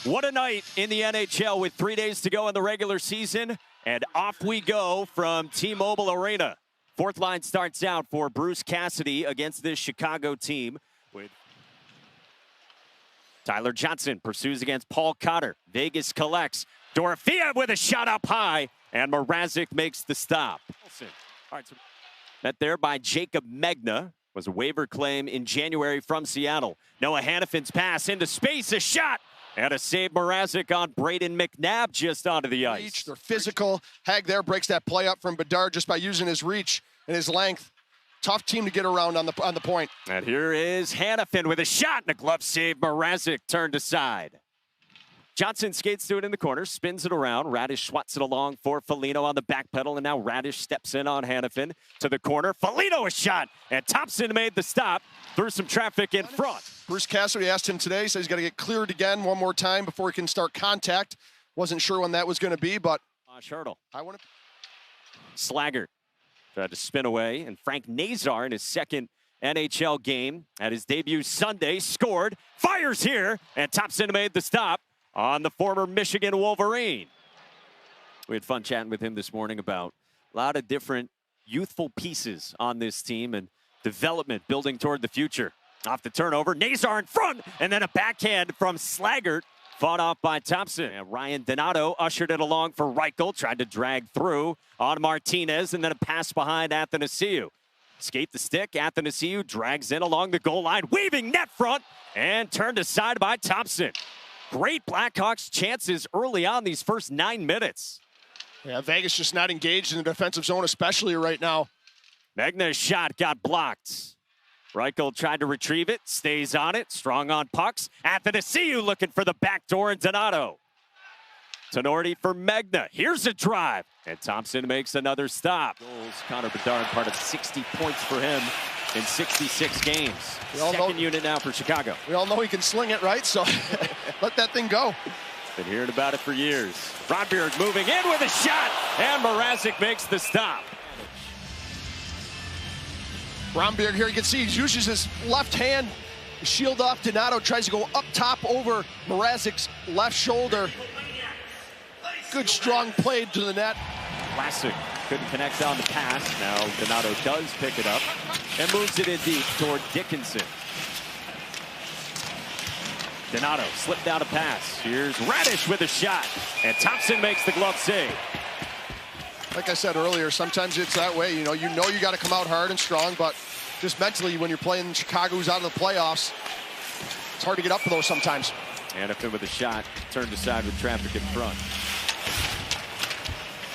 What a night in the NHL with 3 days to go in the regular season, and off we go from T-Mobile Arena. Fourth line starts out for Bruce Cassidy against this Chicago team. With Tyler Johnson pursues against Paul Cotter. Vegas collects. Dorofeev with a shot up high, and Mrazek makes the stop. All right, so met there by Jacob Megna. Was a waiver claim in January from Seattle. Noah Hannafin's pass into space, a shot, and a save. Mrazek on Braden McNabb just onto the ice. They're physical. Hag there breaks that play up from Bedard just by using his reach and his length. Tough team to get around on the point. And here is Hannafin with a shot and a glove save. Mrazek turned aside. Johnson skates to it in the corner, spins it around. Radish swats it along for Foligno on the back pedal, and now Radish steps in on Hannafin to the corner. Foligno a shot, and Thompson made the stop through some traffic in front. Bruce Cassidy asked him today, says he's got to get cleared again one more time before he can start contact. Wasn't sure when that was going to be, but Hurdle. I want to. Slagger tried to spin away, and Frank Nazar in his second NHL game at his debut Sunday scored, fires here, and Thompson made the stop on the former Michigan Wolverine. We had fun chatting with him this morning about a lot of different youthful pieces on this team and development building toward the future. Off the turnover, Nazar in front, and then a backhand from Slaggert, fought off by Thompson. And Ryan Donato ushered it along for Reichel, tried to drag through on Martinez, and then a pass behind Athanasiou. Skate the stick, Athanasiou drags in along the goal line, weaving net front, and turned aside by Thompson. Great Blackhawks chances early on these first 9 minutes. Yeah, Vegas just not engaged in the defensive zone, especially right now. Megna's shot got blocked. Reichel tried to retrieve it, stays on it, strong on pucks. Athanasiou looking for the back door, and Donato. Tenorti for Megna. Here's a drive, and Thompson makes another stop. Goals, Connor Bedard, part of 60 points for him in 66 games. Second unit now for Chicago. We all know he can sling it, right? So let that thing go. Been hearing about it for years. Rodbeard moving in with a shot, and Mrazek makes the stop. Bromberg here, you can see he uses his left hand to shield off Donato, tries to go up top over Mrazek's left shoulder. Good strong play to the net. Classic couldn't connect on the pass. Now Donato does pick it up and moves it in deep toward Dickinson. Donato slipped out a pass. Here's Radish with a shot, and Thompson makes the glove save. Like I said earlier, sometimes it's that way. You know you got to come out hard and strong, but just mentally, when you're playing Chicago, who's out of the playoffs, it's hard to get up for those sometimes. Hannafin with a shot, turned aside with traffic in front.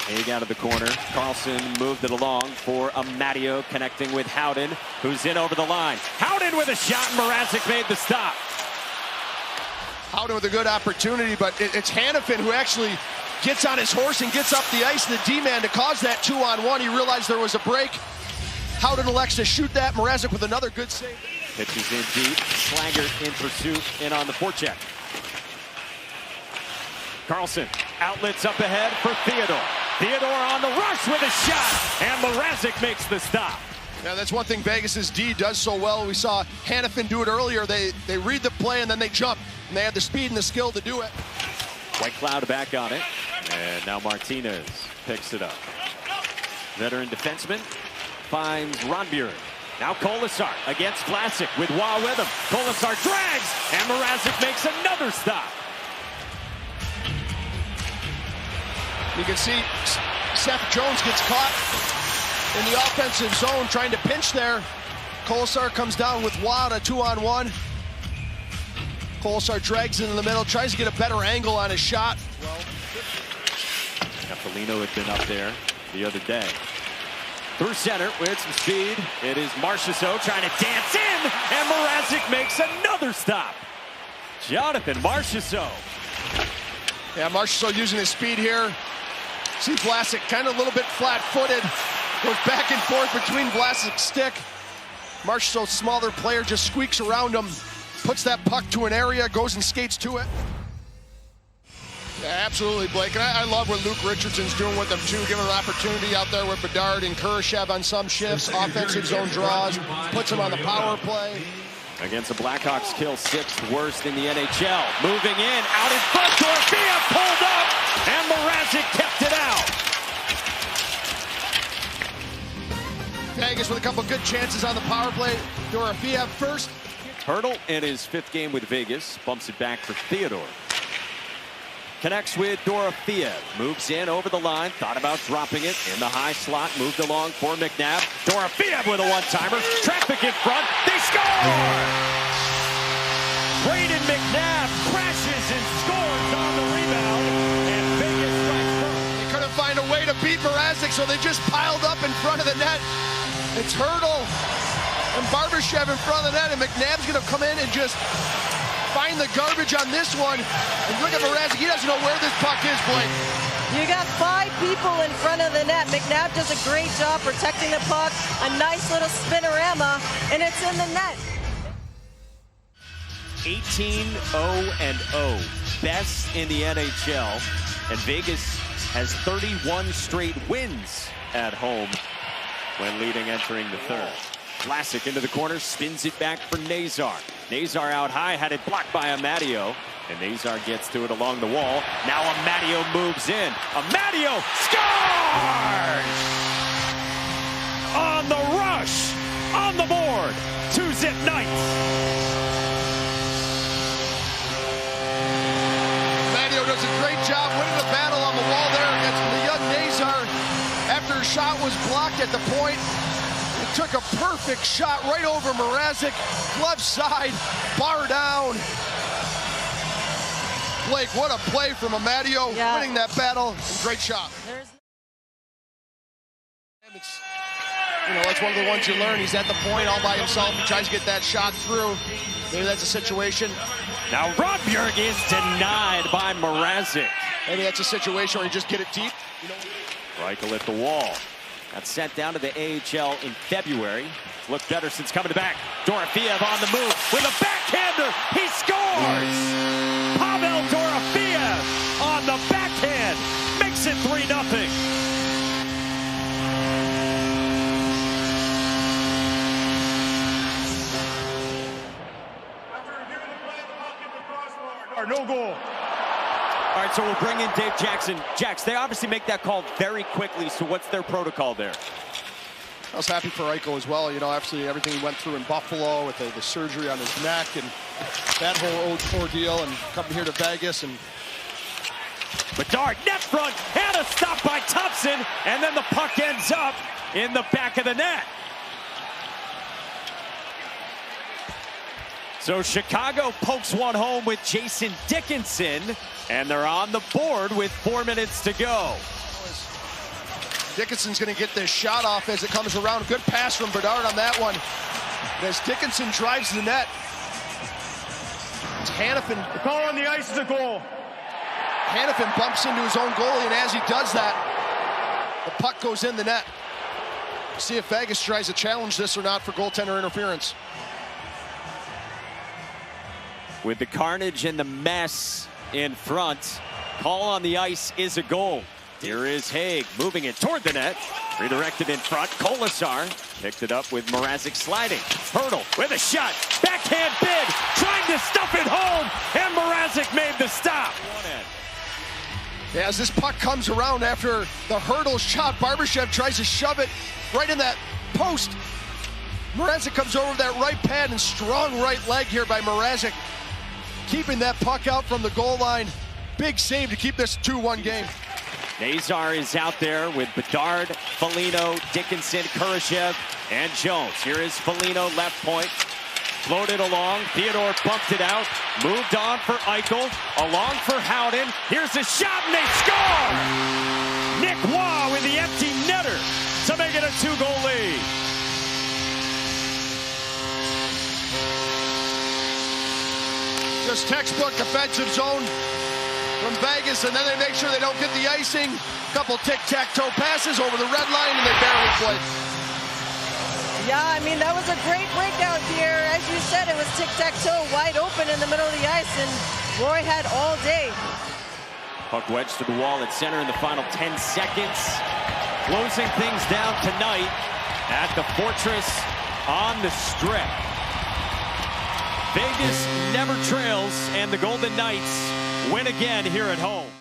Haig out of the corner. Carlson moved it along for Amadio, connecting with Howden, who's in over the line. Howden with a shot, and Mrazek made the stop. Howden with a good opportunity, but it's Hannafin who actually gets on his horse and gets up the ice, the D-man, to cause that 2-on-1. He realized there was a break. Howden elects to shoot that. Mrazek with another good save. Pitches in deep. Slaggert in pursuit and on the forecheck. Carlson outlets up ahead for Theodore. Theodore on the rush with a shot, and Mrazek makes the stop. Yeah, that's one thing Vegas's D does so well. We saw Hannafin do it earlier. They read the play and then they jump, and they have the speed and the skill to do it. White Cloud back on it, and now Martinez picks it up. Veteran defenseman finds Rodbeard. Now Kolasar against Vlasic with Waugh with him. Kolasar drags, and Mrazek makes another stop. You can see Seth Jones gets caught in the offensive zone trying to pinch there. Kolasar comes down with Waugh, a 2-on-1. Kolasar drags into the middle, tries to get a better angle on his shot. Foligno had been up there the other day. Through center with some speed. It is Marchessault trying to dance in, and Mrazek makes another stop. Jonathan Marchessault. Yeah, Marchessault using his speed here. See Vlasic kind of a little bit flat-footed. Goes back and forth between Vlasic's stick. Marchessault's smaller player just squeaks around him. Puts that puck to an area, goes and skates to it. Yeah, absolutely, Blake. And I love what Luke Richardson's doing with them, too. Giving an opportunity out there with Bedard and Kurashev on some shifts. Offensive zone draws. Puts him on the power play. against the Blackhawks kill 6th worst in the NHL. Moving in, out in front, Dorofeyev pulled up, and Mrazek kept it out. Vegas with a couple good chances on the power play. Dorofeyev first. Hurdle in his 5th game with Vegas, bumps it back for Theodore. Connects with Dorofeyev, moves in over the line, thought about dropping it in the high slot, moved along for McNabb. Dorofeyev with a one-timer, traffic in front, they score! Braden McNabb crashes and scores on the rebound, and Vegas strikes first. They couldn't find a way to beat Mrazek, so they just piled up in front of the net. It's Hurdle and Barbashev in front of the net, and McNabb's gonna come in and just find the garbage on this one. And look at Mrazek, he doesn't know where this puck is, Blake. You got 5 people in front of the net. McNabb does a great job protecting the puck. A nice little spinorama, and it's in the net. 18-0-0, best in the NHL, and Vegas has 31 straight wins at home when leading entering the 3rd. Vlasic into the corner, spins it back for Nazar. Nazar out high, had it blocked by Amadio, and Nazar gets to it along the wall. Now Amadio moves in. Amadio scores! On the rush, on the board, 2-zip Knights. Amadio does a great job winning the battle on the wall there against the young Nazar. After a shot was blocked at the point, he took a perfect shot right over Mrazek, glove side, bar down. Blake, what a play from Amadio, winning that battle. Great shot. It's one of the ones you learn. He's at the point all by himself. He tries to get that shot through. Maybe that's a situation. Now Rodbjerg is denied by Mrazek. Maybe that's a situation where you just get it deep. Reichel at the wall. Got sent down to the AHL in February. Looked better since coming back. Dorofeyev on the move with a backhander. He scores! Pavel Dorofeyev on the backhand makes it 3-0. No goal. All right, so we'll bring in Dave Jackson. Jax, they obviously make that call very quickly, so what's their protocol there? I was happy for Eichel as well. Absolutely everything he went through in Buffalo with the surgery on his neck and that whole ordeal, and coming here to Vegas. And Bedard, net front, and a stop by Thompson, and then the puck ends up in the back of the net. So Chicago pokes one home with Jason Dickinson, and they're on the board with 4 minutes to go. Dickinson's going to get this shot off as it comes around. Good pass from Bedard on that one. As Dickinson drives the net. It's Hannafin. The call on the ice is a goal. Hannafin bumps into his own goalie, and as he does that, the puck goes in the net. See if Vegas tries to challenge this or not for goaltender interference. With the carnage and the mess in front, call on the ice is a goal. Here is Haig moving it toward the net. Redirected in front. Kolasar picked it up with Mrazek sliding. Hurdle with a shot. Backhand big. Trying to stuff it home. And Mrazek made the stop. Yeah, as this puck comes around after the Hurdle shot, Barbashev tries to shove it right in that post. Mrazek comes over that right pad, and strong right leg here by Mrazek, keeping that puck out from the goal line. Big save to keep this 2-1 game. Nazar is out there with Bedard, Foligno, Dickinson, Kurashev, and Jones. Here is Foligno, left point. Floated along. Theodore bumped it out. Moved on for Eichel. Along for Howden. Here's the shot, and they score! Nick Waugh with the empty netter to make it a 2-goal lead. Just textbook offensive zone from Vegas, and then they make sure they don't get the icing. Couple tic-tac-toe passes over the red line, and they barely play. Yeah, I mean, that was a great breakout here. As you said, it was tic-tac-toe wide open in the middle of the ice, and Roy had all day. Puck wedged to the wall at center in the final 10 seconds. Closing things down tonight at the Fortress on the Strip. Vegas never trails, and the Golden Knights win again here at home.